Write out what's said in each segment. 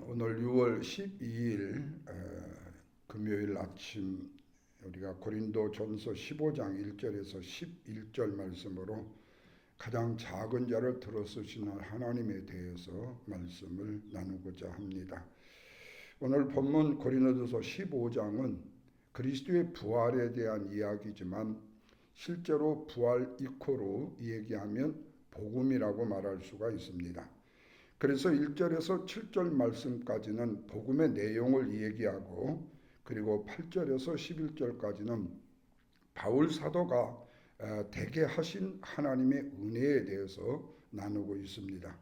오늘 6월 12일 금요일 아침 우리가 고린도전서 15장 1절에서 11절 말씀으로 가장 작은 자를 들어쓰시는 하나님에 대해서 말씀을 나누고자 합니다. 오늘 본문 고린도전서 15장은 그리스도의 부활에 대한 이야기지만 실제로 부활 이코로 얘기하면 복음이라고 말할 수가 있습니다. 그래서 1절에서 7절 말씀까지는 복음의 내용을 얘기하고, 그리고 8절에서 11절까지는 바울 사도가 대개 하신 하나님의 은혜에 대해서 나누고 있습니다.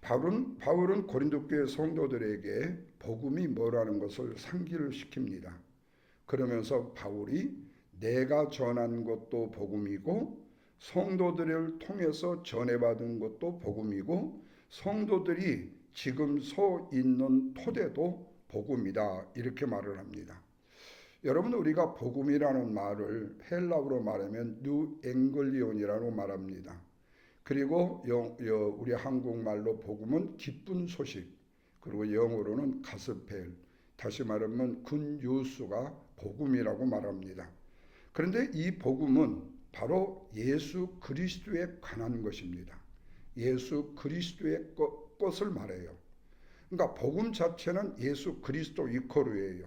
바울은 고린도 교회 성도들에게 복음이 뭐라는 것을 상기를 시킵니다. 그러면서 바울이 내가 전한 것도 복음이고 성도들을 통해서 전해받은 것도 복음이고 성도들이 지금 서 있는 토대도 복음이다, 이렇게 말을 합니다. 여러분, 우리가 복음이라는 말을 헬라어로 말하면 뉴앵글리온이라고 말합니다. 그리고 우리 한국말로 복음은 기쁜 소식, 그리고 영어로는 가스펠, 다시 말하면 굿뉴스가 복음이라고 말합니다. 그런데 이 복음은 바로 예수 그리스도에 관한 것입니다. 예수 그리스도의 것을 말해요. 그러니까 복음 자체는 예수 그리스도 이코르예요.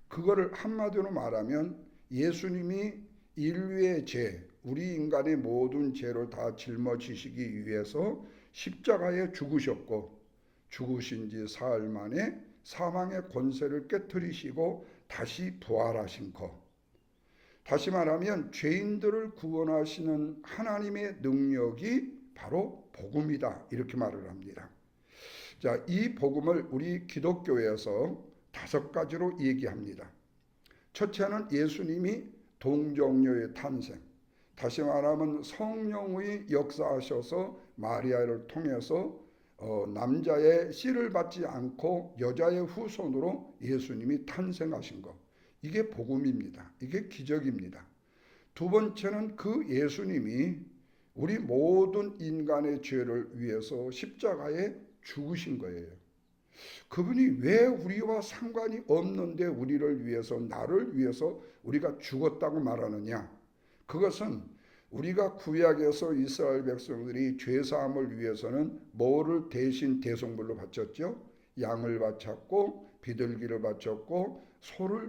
그거를 한마디로 말하면 예수님이 인류의 죄, 우리 인간의 모든 죄를 다 짊어지시기 위해서 십자가에 죽으셨고, 죽으신 지 사흘 만에 사망의 권세를 깨뜨리시고 다시 부활하신 것. 다시 말하면 죄인들을 구원하시는 하나님의 능력이 바로 복음이다, 이렇게 말을 합니다. 자, 이 복음을 우리 기독교에서 5가지로 얘기합니다. 첫째는 예수님이 동정녀의 탄생, 다시 말하면 성령의 역사하셔서 마리아를 통해서 남자의 씨를 받지 않고 여자의 후손으로 예수님이 탄생하신 것, 이게 복음입니다. 이게 기적입니다. 두 번째는 그 예수님이 우리 모든 인간의 죄를 위해서 십자가에 죽으신 거예요. 그분이 왜 우리와 상관이 없는데 우리를 위해서, 나를 위해서 우리가 죽었다고 말하느냐? 그것은 우리가 구약에서 이스라엘 백성들이 죄사함을 위해서는 뭐를 대신 대속물로 바쳤죠? 양을 바쳤고 비둘기를 바쳤고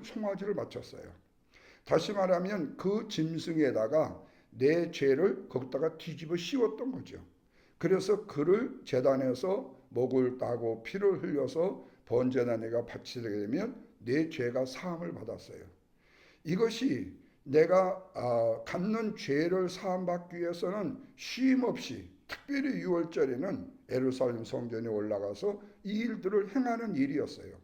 송아지를 바쳤어요. 다시 말하면 그 짐승에다가 내 죄를 거기다가 뒤집어 씌웠던 거죠. 그래서 그를 제단에서 목을 따고 피를 흘려서 번제단에가 바치게 되면 내 죄가 사함을 받았어요. 이것이 내가 갖는 죄를 사함받기 위해서는 쉼없이, 특별히 6월절에는 예루살렘 성전에 올라가서 이 일들을 행하는 일이었어요.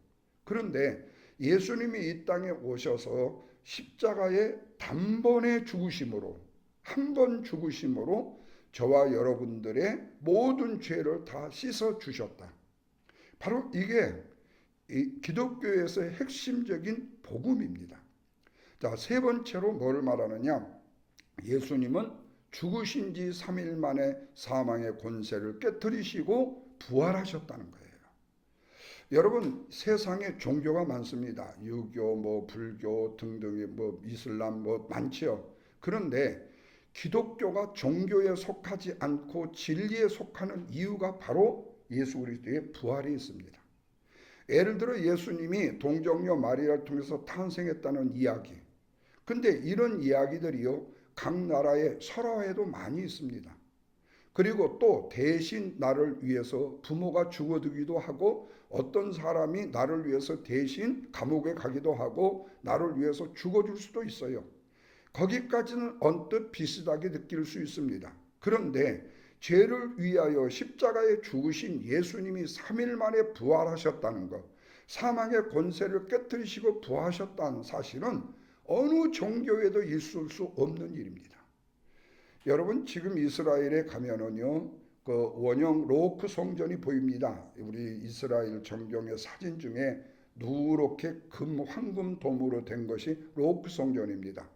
그런데 예수님이 이 땅에 오셔서 십자가의 단번에 죽으심으로, 한 번 죽으심으로 저와 여러분들의 모든 죄를 다 씻어 주셨다. 바로 이게 기독교에서의 핵심적인 복음입니다. 자, 세 번째로 뭘 말하느냐? 예수님은 죽으신 지 3일 만에 사망의 권세를 깨뜨리시고 부활하셨다는 거예요. 여러분, 세상에 종교가 많습니다. 유교, 불교 등등의 이슬람 많지요. 그런데 기독교가 종교에 속하지 않고 진리에 속하는 이유가 바로 예수 그리스도의 부활이 있습니다. 예를 들어 예수님이 동정녀 마리아를 통해서 탄생했다는 이야기. 근데 이런 이야기들이요, 각 나라의 설화에도 많이 있습니다. 그리고 또 대신 나를 위해서 부모가 죽어두기도 하고, 어떤 사람이 나를 위해서 대신 감옥에 가기도 하고 나를 위해서 죽어줄 수도 있어요. 거기까지는 언뜻 비슷하게 느낄 수 있습니다. 그런데 죄를 위하여 십자가에 죽으신 예수님이 3일 만에 부활하셨다는 것, 사망의 권세를 깨뜨리시고 부활하셨다는 사실은 어느 종교에도 있을 수 없는 일입니다. 여러분, 지금 이스라엘에 가면은요, 그 원형 로크 성전이 보입니다. 우리 이스라엘 정경의 사진 중에 누렇게 황금 도무로 된 것이 로크 성전입니다.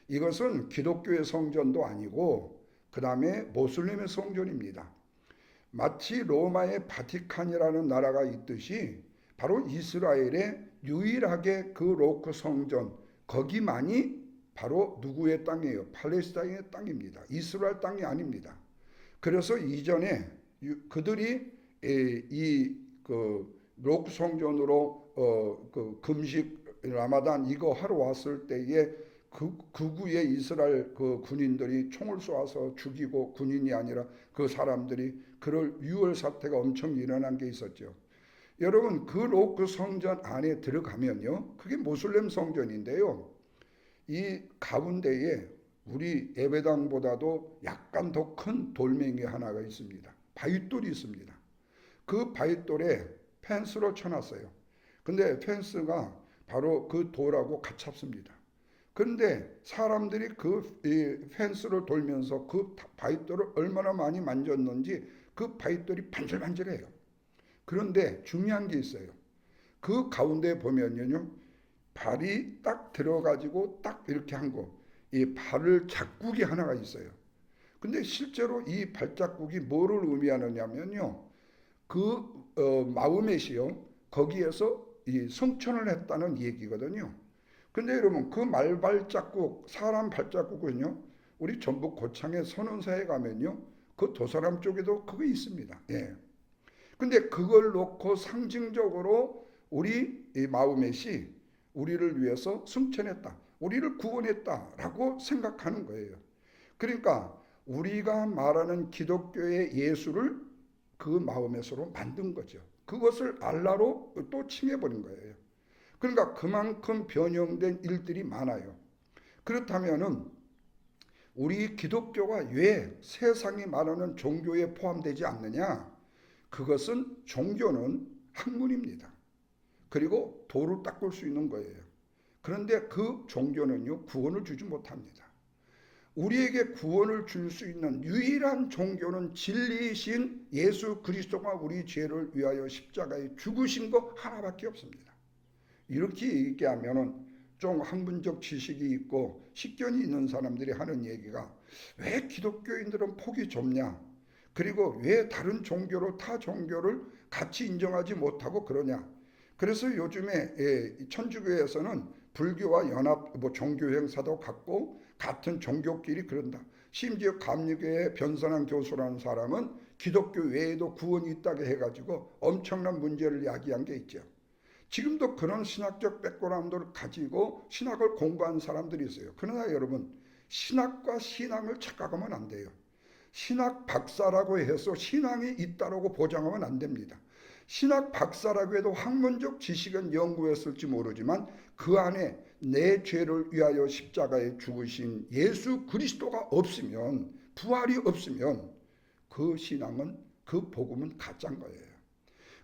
이것은 기독교의 성전도 아니고 그 다음에 모슬림의 성전입니다. 마치 로마의 바티칸이라는 나라가 있듯이 바로 이스라엘의 유일하게 그 로크 성전, 거기만이 바로 누구의 땅이에요? 팔레스타인의 땅입니다. 이스라엘 땅이 아닙니다. 그래서 이전에 그들이 이그 로크 성전으로 그 금식 라마단 이거 하러 왔을 때에 그 극우의 이스라엘 그 군인들이 총을 쏘아서 죽이고, 군인이 아니라 그 사람들이 그럴 유월 사태가 엄청 일어난 게 있었죠. 여러분, 그 로크 성전 안에 들어가면요, 그게 모슬렘 성전인데요, 이 가운데에 우리 예배당보다도 약간 더 큰 돌멩이 하나가 있습니다. 바윗돌이 있습니다. 그 바윗돌에 펜스로 쳐놨어요. 근데 펜스가 바로 그 돌하고 가깝습니다. 그런데 사람들이 그 펜스를 돌면서 그 바윗돌을 얼마나 많이 만졌는지 그 바윗돌이 반질반질해요. 그런데 중요한 게 있어요. 그 가운데 보면요, 발이 딱 들어가지고 딱 이렇게 한 거, 이 발을 자국이 하나가 있어요. 근데 실제로 이 발자국이 뭐를 의미하느냐면요, 그 마음에시요, 거기에서 이 성천을 했다는 얘기거든요. 근데 여러분, 그 말발자국, 사람 발자국은요, 우리 전북 고창의 선운사에 가면요, 그 도사람 쪽에도 그거 있습니다. 예. 근데 그걸 놓고 상징적으로 우리 마음에시 우리를 위해서 승천했다, 우리를 구원했다라고 생각하는 거예요. 그러니까 우리가 말하는 기독교의 예수를 그 마음에서로 만든 거죠. 그것을 알라로 또 칭해버린 거예요. 그러니까 그만큼 변형된 일들이 많아요. 그렇다면은 우리 기독교가 왜 세상이 말하는 종교에 포함되지 않느냐? 그것은 종교는 학문입니다. 그리고 도를 닦을 수 있는 거예요. 그런데 그 종교는요, 구원을 주지 못합니다. 우리에게 구원을 줄 수 있는 유일한 종교는 진리이신 예수 그리스도가 우리 죄를 위하여 십자가에 죽으신 거 하나밖에 없습니다. 이렇게 얘기하면은 좀 학문적 지식이 있고 식견이 있는 사람들이 하는 얘기가, 왜 기독교인들은 폭이 좁냐? 그리고 왜 다른 종교로 타 종교를 같이 인정하지 못하고 그러냐? 그래서 요즘에 천주교에서는 불교와 연합 종교 행사도 갖고 같은 종교끼리 그런다. 심지어 감리교의 변선한 교수라는 사람은 기독교 외에도 구원이 있다고 해가지고 엄청난 문제를 야기한 게 있죠. 지금도 그런 신학적 백그라운드를 가지고 신학을 공부한 사람들이 있어요. 그러나 여러분, 신학과 신앙을 착각하면 안 돼요. 신학 박사라고 해서 신앙이 있다라고 보장하면 안 됩니다. 신학 박사라고 해도 학문적 지식은 연구했을지 모르지만 그 안에 내 죄를 위하여 십자가에 죽으신 예수 그리스도가 없으면, 부활이 없으면 그 신앙은, 그 복음은 가짜인 거예요.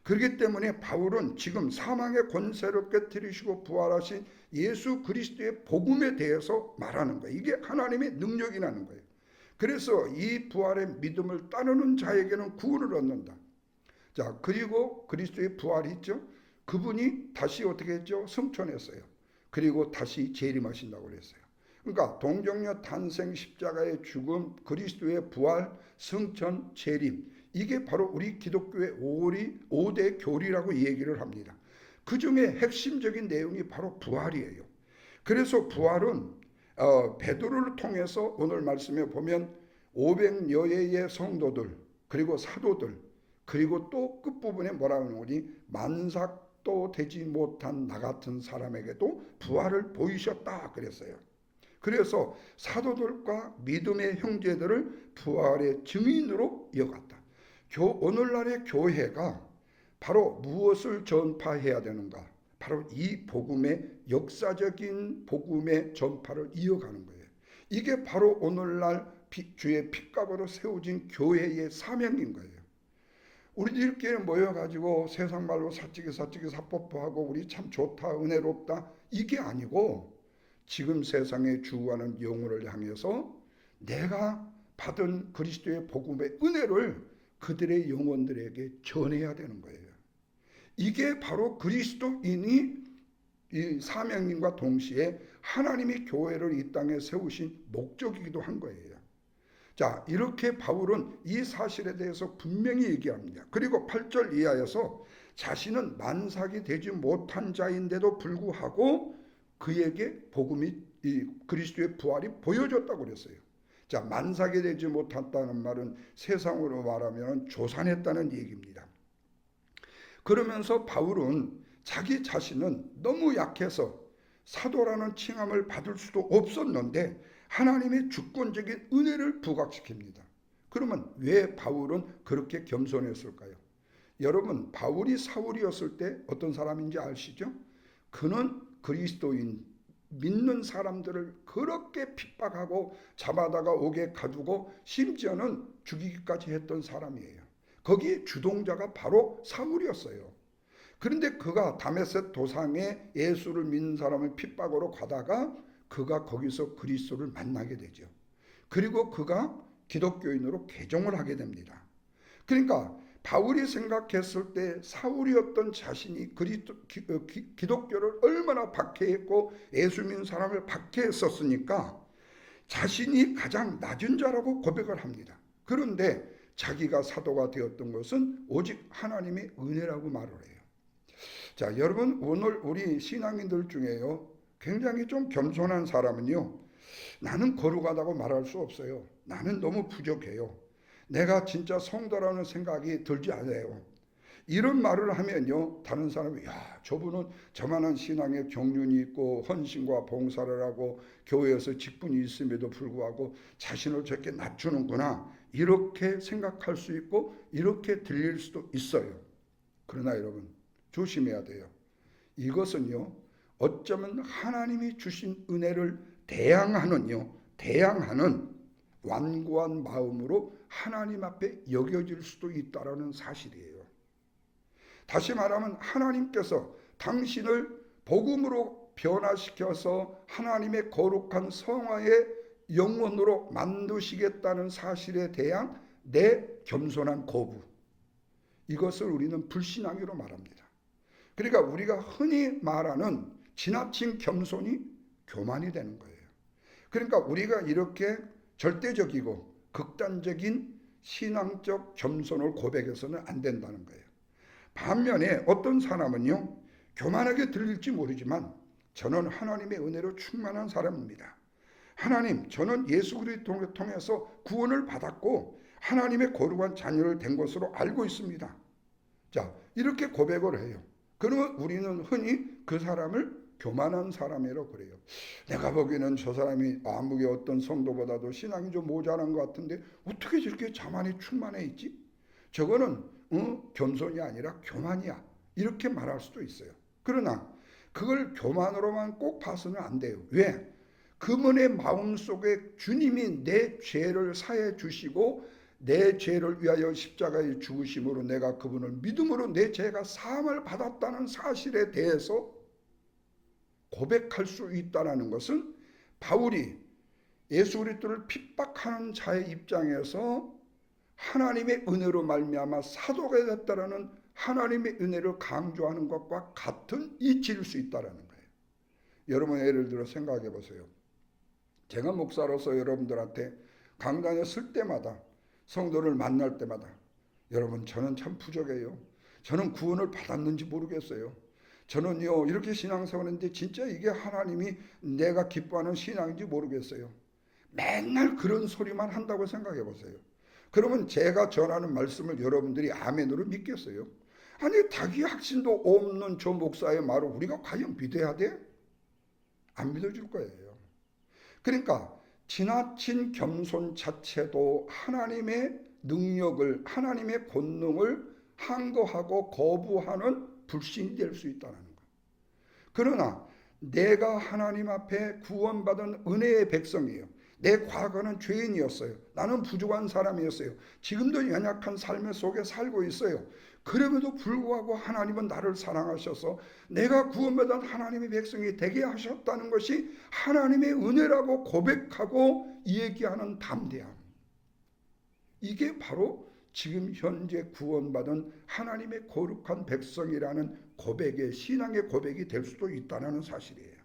그렇기 때문에 바울은 지금 사망의 권세를 깨뜨리시고 부활하신 예수 그리스도의 복음에 대해서 말하는 거예요. 이게 하나님의 능력이라는 거예요. 그래서 이 부활의 믿음을 따르는 자에게는 구원을 얻는다. 자, 그리고 그리스도의 부활이 있죠. 그분이 다시 어떻게 했죠? 승천했어요. 그리고 다시 재림하신다고 그랬어요. 그러니까 동정녀 탄생, 십자가의 죽음, 그리스도의 부활, 승천, 재림, 이게 바로 우리 기독교의 5대 교리라고 얘기를 합니다. 그 중에 핵심적인 내용이 바로 부활이에요. 그래서 부활은 베드로를 통해서 오늘 말씀에 보면 500여의 성도들, 그리고 사도들, 그리고 또 끝부분에 뭐라고 하니, 만삭도 되지 못한 나 같은 사람에게도 부활을 보이셨다 그랬어요. 그래서 사도들과 믿음의 형제들을 부활의 증인으로 여겼다. 오늘날의 교회가 바로 무엇을 전파해야 되는가? 바로 이 복음의, 역사적인 복음의 전파를 이어가는 거예요. 이게 바로 오늘날 주의 핏값으로 세워진 교회의 사명인 거예요. 우리들끼리 모여가지고 세상 말로 사찌기 사뽀뽀하고 우리 참 좋다, 은혜롭다, 이게 아니고 지금 세상에 주구하는 영혼을 향해서 내가 받은 그리스도의 복음의 은혜를 그들의 영혼들에게 전해야 되는 거예요. 이게 바로 그리스도인이 이 사명인과 동시에 하나님이 교회를 이 땅에 세우신 목적이기도 한 거예요. 자, 이렇게 바울은 이 사실에 대해서 분명히 얘기합니다. 그리고 8절 이하에서 자신은 만삭이 되지 못한 자인데도 불구하고 그에게 복음이, 이 그리스도의 부활이 보여졌다고 그랬어요. 자, 만삭이 되지 못했다는 말은 세상으로 말하면 조산했다는 얘기입니다. 그러면서 바울은 자기 자신은 너무 약해서 사도라는 칭함을 받을 수도 없었는데 하나님의 주권적인 은혜를 부각시킵니다. 그러면 왜 바울은 그렇게 겸손했을까요? 여러분, 바울이 사울이었을 때 어떤 사람인지 아시죠? 그는 그리스도인 믿는 사람들을 그렇게 핍박하고 잡아다가 옥에 가두고 심지어는 죽이기까지 했던 사람이에요. 거기에 주동자가 바로 사울이었어요. 그런데 그가 다메섹 도상에 예수를 믿는 사람을 핍박으로 가다가 그가 거기서 그리스도를 만나게 되죠. 그리고 그가 기독교인으로 개종을 하게 됩니다. 그러니까 바울이 생각했을 때 사울이었던 자신이 기독교를 얼마나 박해했고 예수 믿는 사람을 박해했었으니까 자신이 가장 낮은 자라고 고백을 합니다. 그런데 자기가 사도가 되었던 것은 오직 하나님의 은혜라고 말을 해요. 자, 여러분, 오늘 우리 신앙인들 중에요, 굉장히 좀 겸손한 사람은요, 나는 거룩하다고 말할 수 없어요. 나는 너무 부족해요. 내가 진짜 성도라는 생각이 들지 않아요. 이런 말을 하면요, 다른 사람이 야, 저분은 저만한 신앙의 경륜이 있고 헌신과 봉사를 하고 교회에서 직분이 있음에도 불구하고 자신을 저렇게 낮추는구나, 이렇게 생각할 수 있고 이렇게 들릴 수도 있어요. 그러나 여러분, 조심해야 돼요. 이것은요, 어쩌면 하나님이 주신 은혜를 대항하는 완고한 마음으로 하나님 앞에 여겨질 수도 있다는 사실이에요. 다시 말하면 하나님께서 당신을 복음으로 변화시켜서 하나님의 거룩한 성화의 영혼으로 만드시겠다는 사실에 대한 내 겸손한 거부, 이것을 우리는 불신앙이로 말합니다. 그러니까 우리가 흔히 말하는 지나친 겸손이 교만이 되는 거예요. 그러니까 우리가 이렇게 절대적이고 극단적인 신앙적 겸손을 고백해서는 안 된다는 거예요. 반면에 어떤 사람은요, 교만하게 들릴지 모르지만 저는 하나님의 은혜로 충만한 사람입니다. 하나님, 저는 예수 그리스도를 통해서 구원을 받았고 하나님의 거룩한 자녀를 된 것으로 알고 있습니다. 자, 이렇게 고백을 해요. 그러면 우리는 흔히 그 사람을 교만한 사람이라고 그래요. 내가 보기에는 저 사람이 아무리 어떤 성도보다도 신앙이 좀 모자란 것 같은데 어떻게 저렇게 자만이 충만해 있지? 저거는 겸손이 아니라 교만이야, 이렇게 말할 수도 있어요. 그러나 그걸 교만으로만 꼭 봐서는 안 돼요. 왜? 그분의 마음속에 주님이 내 죄를 사해 주시고 내 죄를 위하여 십자가에 죽으심으로 내가 그분을 믿음으로 내 죄가 사함을 받았다는 사실에 대해서 고백할 수 있다는 것은 바울이 예수 그리스도를 핍박하는 자의 입장에서 하나님의 은혜로 말미암아 사도가 됐다라는 하나님의 은혜를 강조하는 것과 같은 이치일 수 있다는 거예요. 여러분, 예를 들어 생각해 보세요. 제가 목사로서 여러분들한테 강단에 쓸 때마다, 성도를 만날 때마다, 여러분, 저는 참 부족해요. 저는 구원을 받았는지 모르겠어요. 저는요, 이렇게 신앙생활했는데 진짜 이게 하나님이 내가 기뻐하는 신앙인지 모르겠어요. 맨날 그런 소리만 한다고 생각해 보세요. 그러면 제가 전하는 말씀을 여러분들이 아멘으로 믿겠어요? 아니, 자기 확신도 없는 저 목사의 말을 우리가 과연 믿어야 돼? 안 믿어줄 거예요. 그러니까 지나친 겸손 자체도 하나님의 능력을, 하나님의 권능을 항거하고 거부하는 불신이 될 수 있다는 것. 그러나 내가 하나님 앞에 구원받은 은혜의 백성이에요. 내 과거는 죄인이었어요. 나는 부족한 사람이었어요. 지금도 연약한 삶 속에 살고 있어요. 그럼에도 불구하고 하나님은 나를 사랑하셔서 내가 구원받은 하나님의 백성이 되게 하셨다는 것이 하나님의 은혜라고 고백하고 얘기하는 담대함. 이게 바로 지금 현재 구원받은 하나님의 거룩한 백성이라는 고백의, 신앙의 고백이 될 수도 있다는 사실이에요.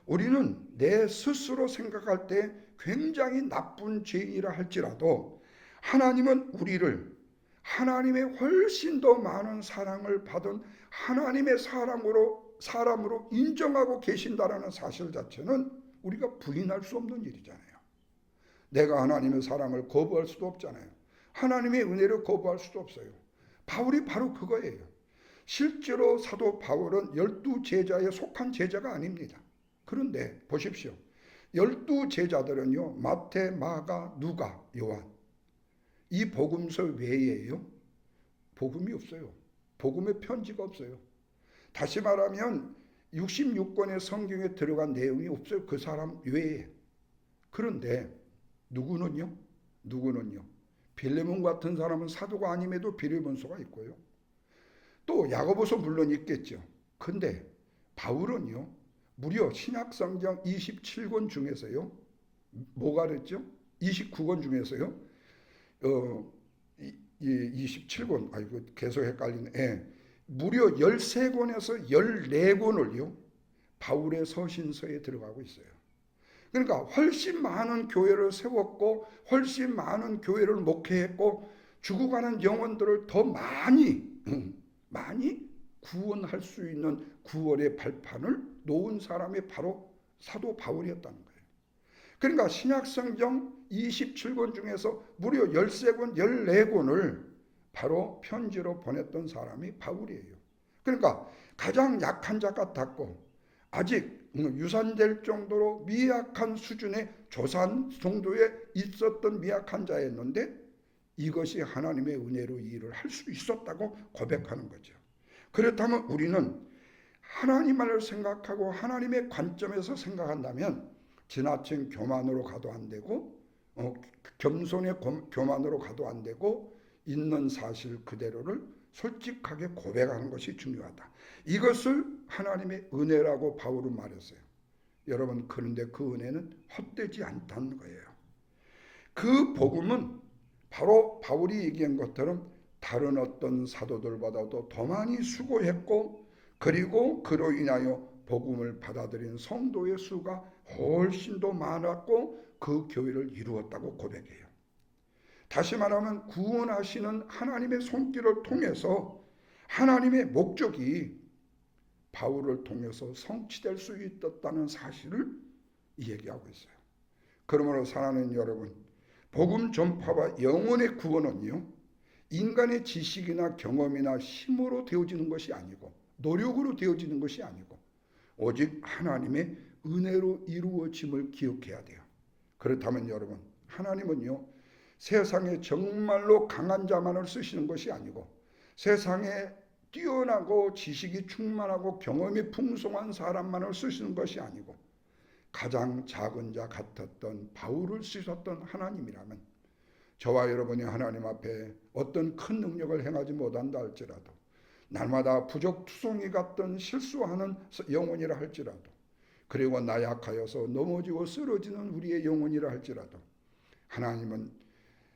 우리는 내 스스로 생각할 때 굉장히 나쁜 죄인이라 할지라도 하나님은 우리를 하나님의 훨씬 더 많은 사랑을 받은 하나님의 사람으로 인정하고 계신다라는 사실 자체는 우리가 부인할 수 없는 일이잖아요. 내가 하나님의 사랑을 거부할 수도 없잖아요. 하나님의 은혜를 거부할 수도 없어요. 바울이 바로 그거예요. 실제로 사도 바울은 12제자에 속한 제자가 아닙니다. 그런데 보십시오. 12제자들은요. 마태, 마가, 누가, 요한. 이 복음서 외에요. 복음이 없어요. 복음의 편지가 없어요. 다시 말하면 66권의 성경에 들어간 내용이 없어요. 그 사람 외에. 그런데 누구는요? 빌레몬 같은 사람은 사도가 아님에도 비밀번서가 있고요. 또 야고보서 물론 있겠죠. 근데 바울은요. 무려 신약성경 27권 중에서요. 뭐가 그랬죠? 29권 중에서요. 27권. 아이고 계속 헷갈리네. 예. 무려 13권에서 14권을요. 바울의 서신서에 들어가고 있어요. 그러니까 훨씬 많은 교회를 세웠고 훨씬 많은 교회를 목회했고 죽어가는 영혼들을 더 많이 구원할 수 있는 구원의 발판을 놓은 사람이 바로 사도 바울이었다는 거예요. 그러니까 신약성경 27권 중에서 무려 13권, 14권을 바로 편지로 보냈던 사람이 바울이에요. 그러니까 가장 약한 자 같았고 아직 유산될 정도로 미약한 수준의 조산 정도에 있었던 미약한 자였는데 이것이 하나님의 은혜로 이 일을 할 수 있었다고 고백하는 거죠. 그렇다면 우리는 하나님을 생각하고 하나님의 관점에서 생각한다면 지나친 교만으로 가도 안 되고 겸손의 교만으로 가도 안 되고 있는 사실 그대로를 솔직하게 고백하는 것이 중요하다. 이것을 하나님의 은혜라고 바울은 말했어요. 여러분 그런데 그 은혜는 헛되지 않다는 거예요. 그 복음은 바로 바울이 얘기한 것처럼 다른 어떤 사도들보다도 더 많이 수고했고 그리고 그로 인하여 복음을 받아들인 성도의 수가 훨씬 더 많았고 그 교회를 이루었다고 고백해요. 다시 말하면 구원하시는 하나님의 손길을 통해서 하나님의 목적이 바울을 통해서 성취될 수 있었다는 사실을 얘기하고 있어요. 그러므로 사랑하는 여러분, 복음 전파와 영혼의 구원은요, 인간의 지식이나 경험이나 힘으로 되어지는 것이 아니고 노력으로 되어지는 것이 아니고 오직 하나님의 은혜로 이루어짐을 기억해야 돼요. 그렇다면 여러분, 하나님은요, 세상에 정말로 강한 자만을 쓰시는 것이 아니고 세상에 뛰어나고 지식이 충만하고 경험이 풍성한 사람만을 쓰시는 것이 아니고 가장 작은 자 같았던 바울을 쓰셨던 하나님이라면 저와 여러분이 하나님 앞에 어떤 큰 능력을 행하지 못한다 할지라도 날마다 부적투성이 같던 실수하는 영혼이라 할지라도 그리고 나약하여서 넘어지고 쓰러지는 우리의 영혼이라 할지라도 하나님은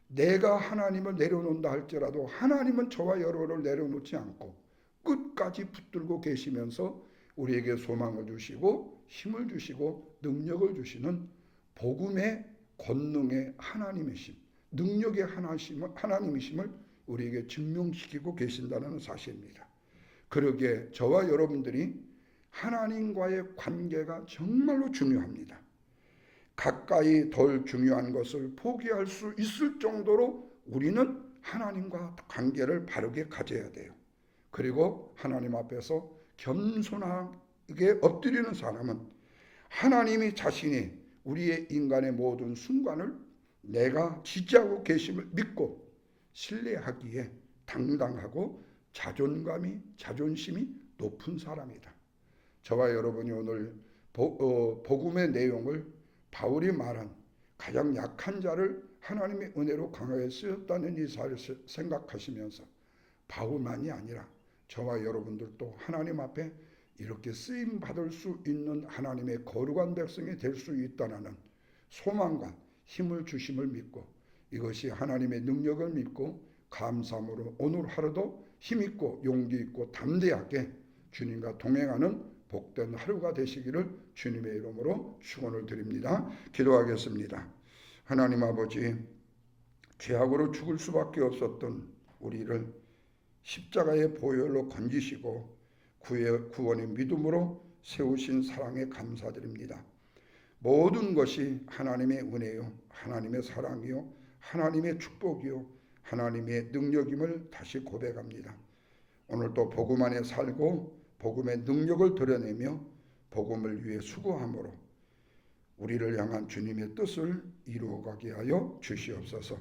내가 하나님을 내려놓는다 할지라도 하나님은 저와 여러분을 내려놓지 않고 끝까지 붙들고 계시면서 우리에게 소망을 주시고 힘을 주시고 능력을 주시는 복음의 권능의 하나님이심, 능력의 하나님이심을 우리에게 증명시키고 계신다는 사실입니다. 그러기에 저와 여러분들이 하나님과의 관계가 정말로 중요합니다. 가까이 덜 중요한 것을 포기할 수 있을 정도로 우리는 하나님과 관계를 바르게 가져야 돼요. 그리고 하나님 앞에서 겸손하게 엎드리는 사람은 하나님이 자신이 우리의 인간의 모든 순간을 내가 지지하고 계심을 믿고 신뢰하기에 당당하고 자존심이 높은 사람이다. 저와 여러분이 오늘 복음의 내용을 바울이 말한 가장 약한 자를 하나님의 은혜로 강하게 쓰였다는 이 사실을 생각하시면서 바울만이 아니라 저와 여러분들도 하나님 앞에 이렇게 쓰임 받을 수 있는 하나님의 거룩한 백성이 될 수 있다는 소망과 힘을 주심을 믿고 이것이 하나님의 능력을 믿고 감사함으로 오늘 하루도 힘있고 용기 있고 담대하게 주님과 동행하는 복된 하루가 되시기를 주님의 이름으로 축원을 드립니다. 기도하겠습니다. 하나님 아버지, 죄악으로 죽을 수밖에 없었던 우리를 십자가의 보혈로 건지시고 구원의 믿음으로 세우신 사랑에 감사드립니다. 모든 것이 하나님의 은혜요, 하나님의 사랑이요, 하나님의 축복이요, 하나님의 능력임을 다시 고백합니다. 오늘도 복음 안에 살고 복음의 능력을 드러내며 복음을 위해 수고함으로 우리를 향한 주님의 뜻을 이루어가게 하여 주시옵소서.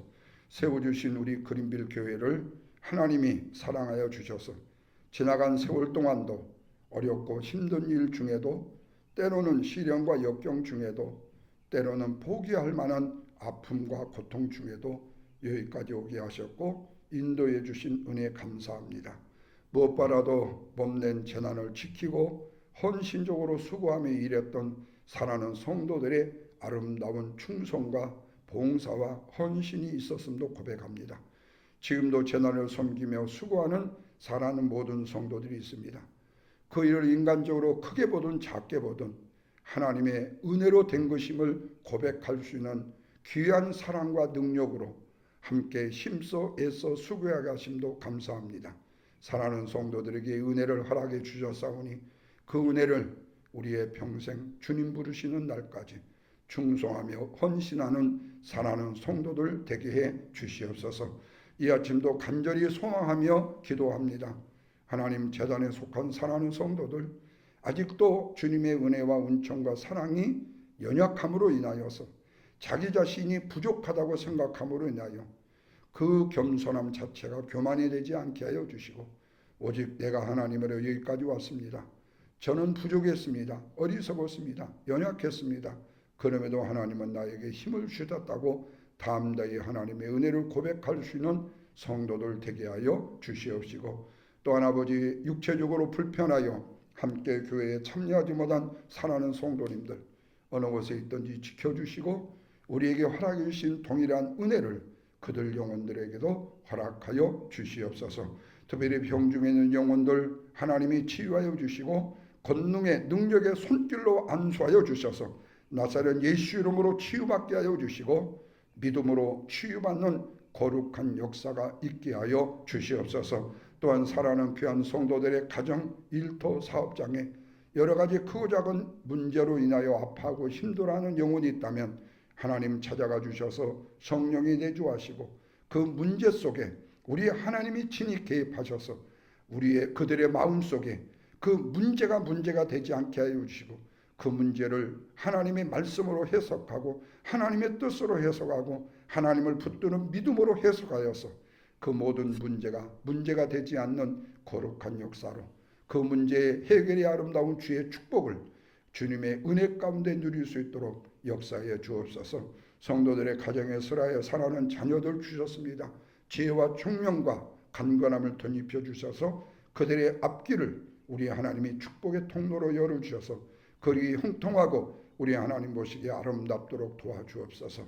세워주신 우리 그린빌 교회를 하나님이 사랑하여 주셔서 지나간 세월 동안도 어렵고 힘든 일 중에도, 때로는 시련과 역경 중에도, 때로는 포기할 만한 아픔과 고통 중에도 여기까지 오게 하셨고 인도해 주신 은혜 감사합니다. 무엇보다도 몸낸 재난을 지키고 헌신적으로 수고하며 일했던 사랑하는 성도들의 아름다운 충성과 봉사와 헌신이 있었음도 고백합니다. 지금도 재난을 섬기며 수고하는 사랑하는 모든 성도들이 있습니다. 그 일을 인간적으로 크게 보든 작게 보든 하나님의 은혜로 된 것임을 고백할 수 있는 귀한 사랑과 능력으로 함께 힘써 애써 수고하게 하심도 감사합니다. 사랑하는 성도들에게 은혜를 허락해 주셨사오니 그 은혜를 우리의 평생 주님 부르시는 날까지 충성하며 헌신하는 사랑하는 성도들 되게 해 주시옵소서. 이 아침도 간절히 소망하며 기도합니다. 하나님 제단에 속한 사랑하는 성도들, 아직도 주님의 은혜와 은총과 사랑이 연약함으로 인하여서 자기 자신이 부족하다고 생각함으로 인하여 그 겸손함 자체가 교만이 되지 않게 하여 주시고, 오직 내가 하나님으로 여기까지 왔습니다. 저는 부족했습니다. 어리석었습니다. 연약했습니다. 그럼에도 하나님은 나에게 힘을 주셨다고 담대히 하나님의 은혜를 고백할 수 있는 성도들 되게 하여 주시옵시고, 또한 아버지 육체적으로 불편하여 함께 교회에 참여하지 못한 사랑하는 성도님들 어느 곳에 있든지 지켜주시고 우리에게 허락해 주신 동일한 은혜를 그들 영혼들에게도 허락하여 주시옵소서. 특별히 병중에 있는 영혼들 하나님이 치유하여 주시고 권능의 능력의 손길로 안수하여 주셔서 나사렛 예수 이름으로 치유받게 하여 주시고 믿음으로 치유받는 거룩한 역사가 있게 하여 주시옵소서. 또한 사랑하는 귀한 성도들의 가정, 일터, 사업장에 여러 가지 크고 작은 문제로 인하여 아파하고 힘들어하는 영혼이 있다면 하나님 찾아가 주셔서 성령이 내주하시고 그 문제 속에 우리 하나님이 친히 개입하셔서 그들의 마음속에 그 문제가 되지 않게 하여 주시고 그 문제를 하나님의 말씀으로 해석하고 하나님의 뜻으로 해석하고 하나님을 붙드는 믿음으로 해석하여서 그 모든 문제가 되지 않는 거룩한 역사로 그 문제의 해결이 아름다운 주의 축복을 주님의 은혜 가운데 누릴 수 있도록 역사해 주옵소서. 성도들의 가정에 슬하여 살아가는 자녀들 주셨습니다. 지혜와 총명과 간건함을 덧입혀 주셔서 그들의 앞길을 우리 하나님이 축복의 통로로 열어주셔서 거리 형통하고 우리 하나님 보시기에 아름답도록 도와주옵소서.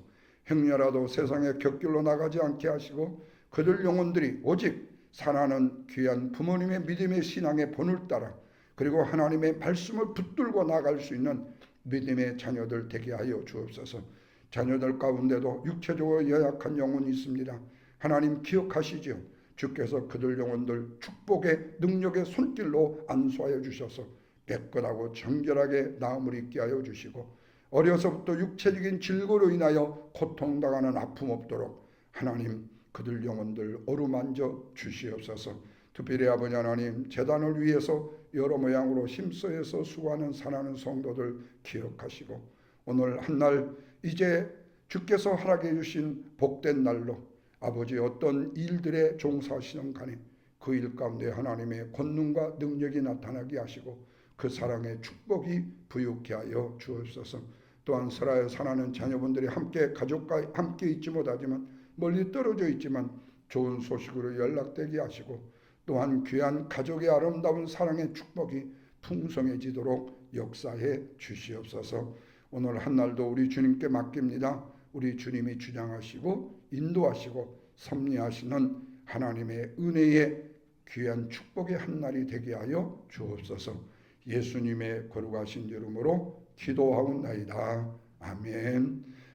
행여라도 세상의 곁길로 나가지 않게 하시고 그들 영혼들이 오직 사랑하는 귀한 부모님의 믿음의 신앙의 본을 따라 그리고 하나님의 말씀을 붙들고 나갈 수 있는 믿음의 자녀들 되게 하여 주옵소서. 자녀들 가운데도 육체적으로 연약한 영혼이 있습니다. 하나님 기억하시지요. 주께서 그들 영혼들 축복의 능력의 손길로 안수하여 주셔서 깨끗하고 정결하게 나음을 입게 하여 주시고 어려서부터 육체적인 질고로 인하여 고통당하는 아픔 없도록 하나님 그들 영혼들 어루만져 주시옵소서. 특별히 아버지 하나님 제단을 위해서 여러 모양으로 힘써서 수고하는 사랑하는 성도들 기억하시고 오늘 한날 이제 주께서 허락해 주신 복된 날로 아버지 어떤 일들에 종사하시는 간에 그 일 가운데 하나님의 권능과 능력이 나타나게 하시고 그 사랑의 축복이 부유케 하여 주옵소서. 또한 살아야 사랑하는 자녀분들이 함께 가족과 함께 있지 못하지만 멀리 떨어져 있지만 좋은 소식으로 연락되게 하시고 또한 귀한 가족의 아름다운 사랑의 축복이 풍성해지도록 역사해 주시옵소서. 오늘 한날도 우리 주님께 맡깁니다. 우리 주님이 주장하시고 인도하시고 섭리하시는 하나님의 은혜의 귀한 축복의 한날이 되게 하여 주옵소서. 예수님의 거룩하신 이름으로 기도하옵나이다. 아멘.